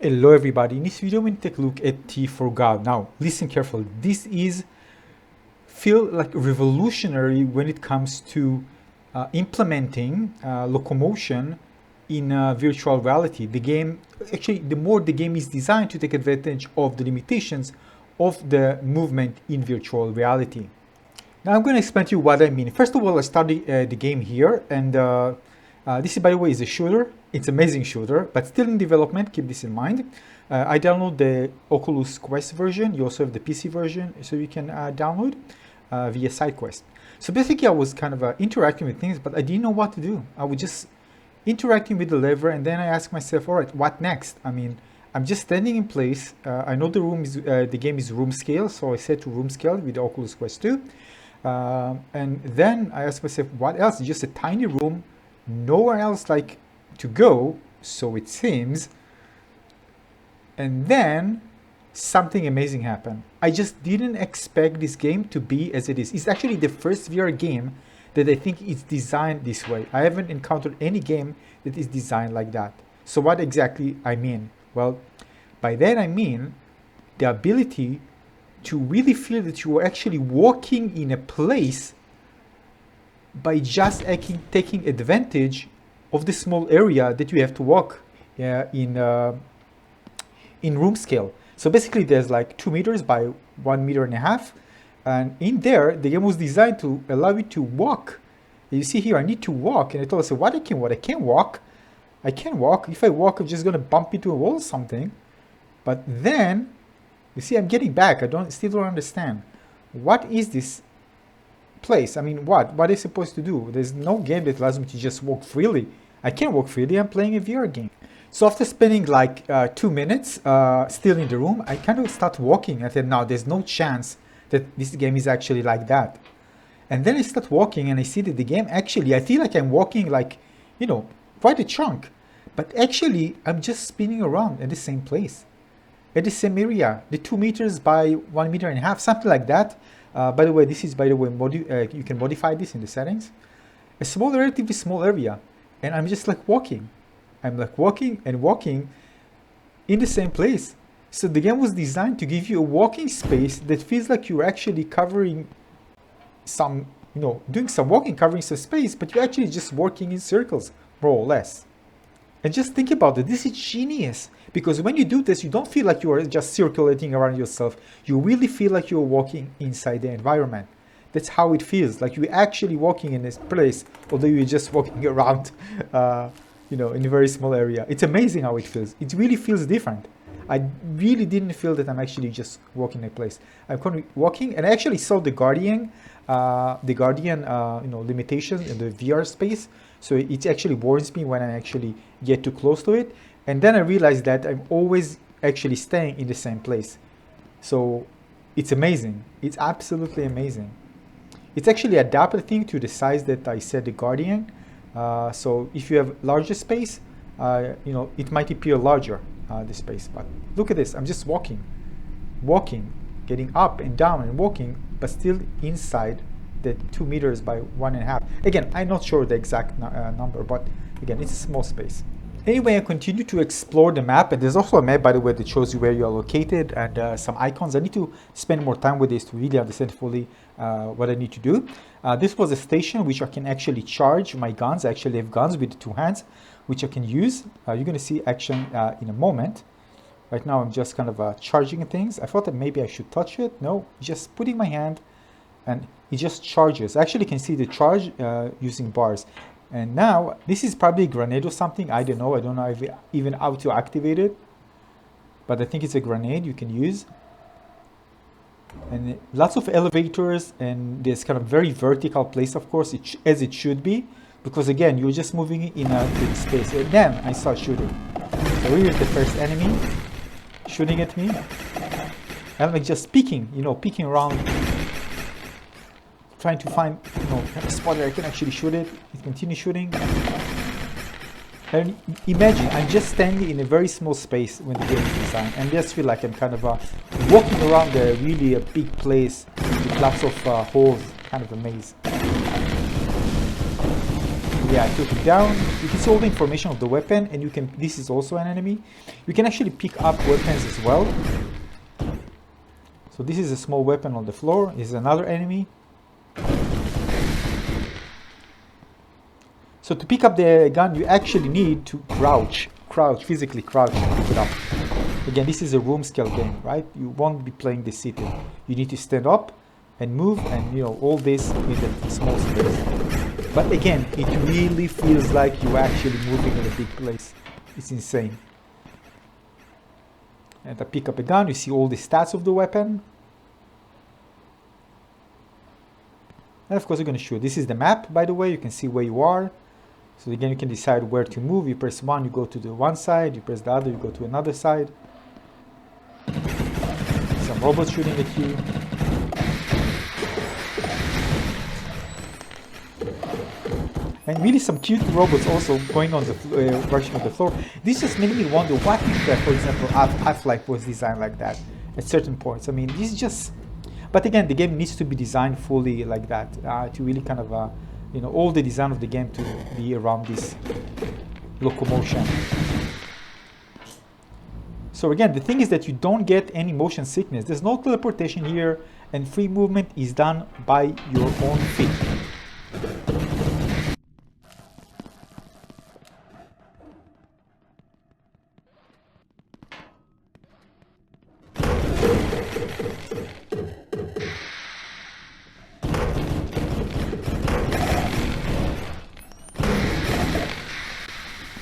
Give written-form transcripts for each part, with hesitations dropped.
Hello everybody, in this video we take a look at T4God. Now listen carefully, this is feel like revolutionary when it comes to implementing locomotion in virtual reality. The game, actually the more the game is designed to take advantage of the limitations of the movement in virtual reality. Now I'm going to explain to you what I mean. First of all, I started the game here, and this, by the way, is a shooter. It's an amazing shooter, but still in development. Keep this in mind. I download the Oculus Quest version. You also have the PC version, so you can download via SideQuest. So basically, I was kind of interacting with things, but I didn't know what to do. I was just interacting with the lever, and then I asked myself, all right, what next? I mean, I'm just standing in place. I know the room is the game is room scale, so I set to room scale with the Oculus Quest 2. And then I asked myself, what else? It's just a tiny room, nowhere else like to go, so it seems. And then something amazing happened. I just didn't expect this game to be as it is. It's actually the first VR game that I think is designed this way. I haven't encountered any game that is designed like that. So what exactly I mean? Well, by that I mean the ability to really feel that you are actually walking in a place by just taking advantage of the small area that you have to walk in room scale. So basically there's like 2 meters by 1.5 meters, and in there the game was designed to allow you to walk. You see here, I need to walk, and it told us what I can't walk. I can't walk. If I walk, I'm just gonna bump into a wall or something. But then you see, I'm getting back. Still don't understand. What is this place? I mean, what is supposed to do? There's no game that allows me to just walk freely. I can't walk freely. I'm playing a VR game. So after spending like 2 minutes still in the room, I kind of start walking. I said, no, there's no chance that this game is actually like that. And then I start walking, and I see that the game actually, I feel like I'm walking like, you know, quite a chunk. But actually, I'm just spinning around at the same place, at the same area, the 2 meters by 1.5 meters, something like that. By the way, this is, by the way, you can modify this in the settings. A small, relatively small area, and I'm just like walking. I'm like walking and walking in the same place. So the game was designed to give you a walking space that feels like you're actually covering some, you know, doing some walking, covering some space, but you're actually just working in circles, more or less. And just think about it, this is genius, because when you do this, you don't feel like you are just circulating around yourself. You really feel like you're walking inside the environment. That's how it feels, like you're actually walking in this place, although you're just walking around, you know, in a very small area. It's amazing how it feels. It really feels different. I really didn't feel that I'm actually just walking in a place. I'm currently walking, and I actually saw the Guardian, you know, limitations in the VR space. So it actually warns me when I actually get too close to it. And then I realized that I'm always actually staying in the same place. So it's amazing. It's absolutely amazing. It's actually adapted, I think, to the size that I set the Guardian. So if you have larger space, you know, it might appear larger, the space. But look at this, I'm just walking, getting up and down and walking, but still inside the 2 meters by 1.5. Again, I'm not sure the exact number, but again, it's a small space. Anyway, I continue to explore the map, and there's also a map, by the way, that shows you where you are located, and some icons. I need to spend more time with this to really understand fully what I need to do. This was a station which I can actually charge my guns. I actually have guns with 2 hands, which I can use. You're going to see action in a moment. Right now, I'm just kind of charging things. I thought that maybe I should touch it. No, just putting my hand, and it just charges. I actually can see the charge using bars. And now, this is probably a grenade or something. I don't know even how to activate it. But I think it's a grenade you can use. And lots of elevators, and this kind of very vertical place, of course, as it should be. Because again, you're just moving in a big space. And then I start shooting. So here's the first enemy shooting at me. And I'm just peeking around, trying to find, you know, a spot where I can actually shoot it. It continues shooting. And imagine, I'm just standing in a very small space when the game is designed, and I just feel like I'm kind of walking around a really big place with lots of holes, kind of a maze. Yeah, I took it down. You can see all the information of the weapon, and you can, this is also an enemy. You can actually pick up weapons as well. So this is a small weapon on the floor. This is another enemy. So to pick up the gun, you actually need to crouch, physically crouch to pick it up. Again, this is a room scale game, right? You won't be playing this seated. You need to stand up and move, and all this in a small space. But again, it really feels like you're actually moving in a big place. It's insane. And I pick up a gun, you see all the stats of the weapon. And of course you're going to shoot. This is the map, by the way. You can see where you are. So again, you can decide where to move. You press 1, you go to the one side. You press the other, you go to another side. Some robots shooting at you. And really some cute robots also going on the version of the floor. This just made me wonder what if, for example, Half-Life was designed like that at certain points. I mean, this is just... But again, the game needs to be designed fully like that to really kind of, all the design of the game to be around this locomotion. So again, the thing is that you don't get any motion sickness. There's no teleportation here, and free movement is done by your own feet.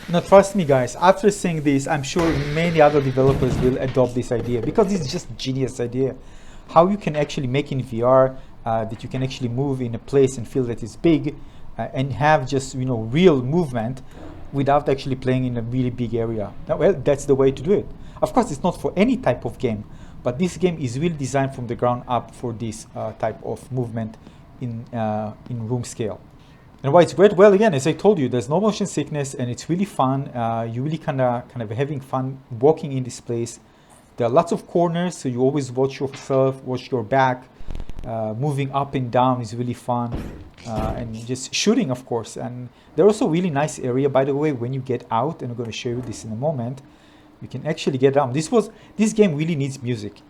Now trust me guys, after seeing this, I'm sure many other developers will adopt this idea, because it's just a genius idea. How you can actually make in VR that you can actually move in a place and feel that it's big and have just real movement without actually playing in a really big area. Now, well, that's the way to do it. Of course, it's not for any type of game, but this game is really designed from the ground up for this type of movement in room scale. And why it's great? Well, again, as I told you, there's no motion sickness, and it's really fun. You really kind of having fun walking in this place. There are lots of corners, so you always watch yourself, watch your back. Moving up and down is really fun, and just shooting, of course. And there's also a really nice area, by the way, when you get out, and I'm going to show you this in a moment. You can actually get down. This game really needs music.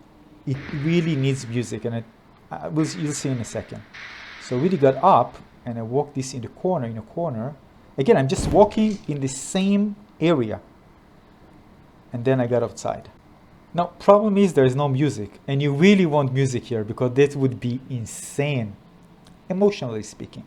It really needs music, and you'll see in a second. So I really got up. And I walk this in a corner. Again, I'm just walking in the same area. And then I got outside. Now, problem is there is no music. And you really want music here, because that would be insane, emotionally speaking.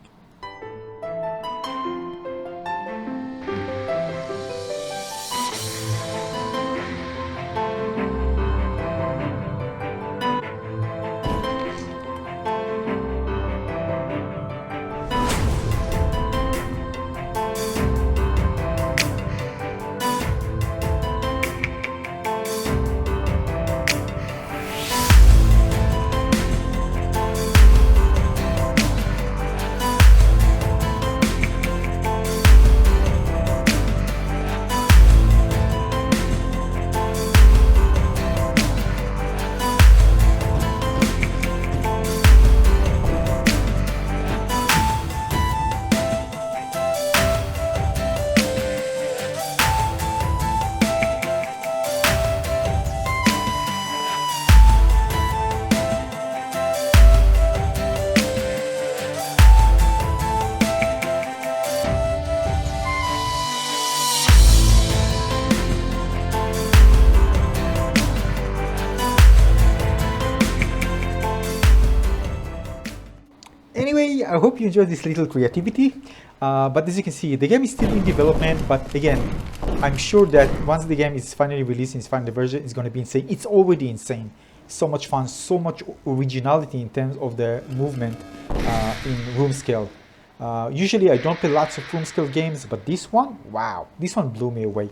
Anyway, I hope you enjoyed this little creativity, but as you can see, the game is still in development. But again, I'm sure that once the game is finally released in its final version, it's going to be insane. It's already insane. So much fun, so much originality in terms of the movement in room scale. Usually I don't play lots of room scale games, but this one, wow, this one blew me away.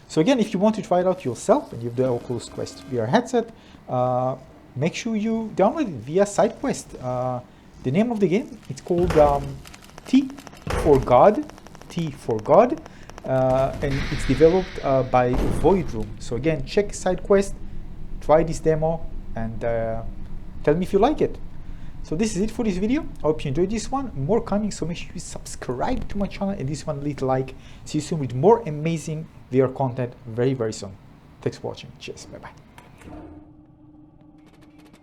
So again, if you want to try it out yourself and you have the Oculus Quest VR headset, make sure you download it via SideQuest. The name of the game, it's called T for God, and it's developed by Void Room. So again, check SideQuest, try this demo, and tell me if you like it. So this is it for this video. I hope you enjoyed this one. More coming, so make sure you subscribe to my channel and this one little like. See you soon with more amazing VR content very soon. Thanks for watching. Cheers. Bye bye.